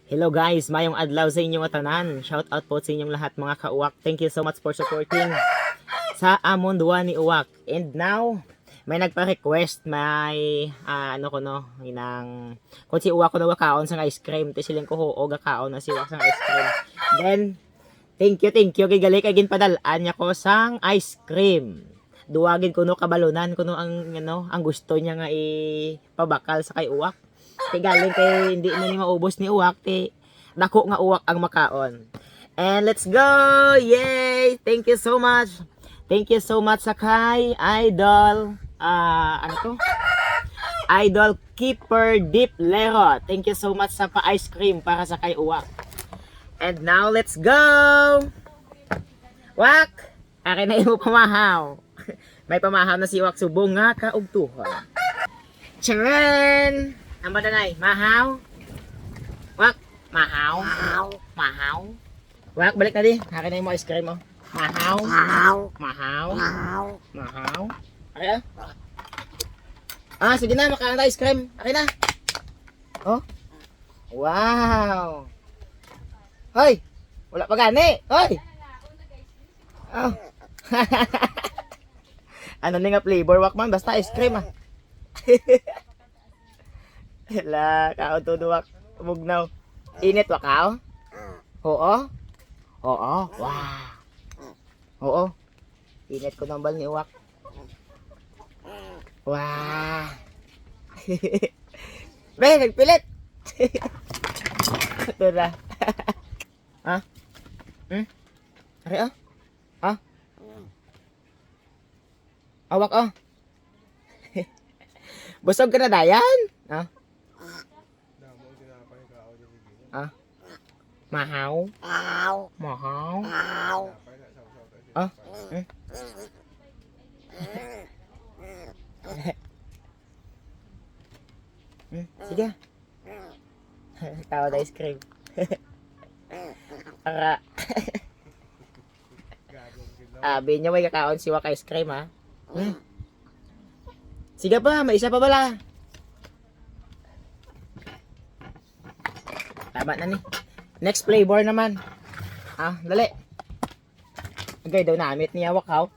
Hello guys, mayong adlaw sa inyong tanan. Shout out po sa inyong lahat mga kauwak. Thank you so much for supporting sa amon duwa ni Uwak. And now, may nagpa-request, may inang kung si Uwak ko na wakaon sa ice cream, te siling ko o gakaon na si Uwak sa ice cream. Then thank you kay gali kay ginpadalaan niya ko sang ice cream. Duwagin ko no kabalunan kuno ang gusto niya nga ipabakal sa kay Uwak. Ti galing kay hindi na ni maubos ni Uwak, ti dako nga Uwak ang makaon. And let's go! Yay! Thank you so much. Thank you so much sa kay Idol Idol Keeper Deep Lero. Thank you so much sa pa-ice cream para sa kay Uwak. And now let's go! Wak! Akin na imo pamahaw. May pamahaw na si Uwak subong nga kaugtuhon. Charan! Ang badanay, mahaw. Wak, mahaw. Mahaw. Wak, balik na di. Akin na yung ice cream mo. Mahaw. Mahaw. Akin na. Sige na, makain na ice cream. Akin na. Oh. Wow. Hoy. Wala pa gani. Hoy. Oh. Ano nga flavor, Wak man? Basta ice cream Hala, kaon to duwak mugnaw. Init wakaw? Oo. Oo. Wow. Oo. Init ko nang bal ni Uwak. Wow. Be, nagpilit. Ito na. Ha? Ari Ha? Awak Busog ka na dayan? Mahaw. Sige. Tawa na ice cream. Para abi niya may kakaon si Wak ice cream Sige pa, may isa pa bala. Tama na ni. Next flavor naman. Dali. Okay, daw namit niya Wakaw.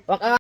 Wakaw.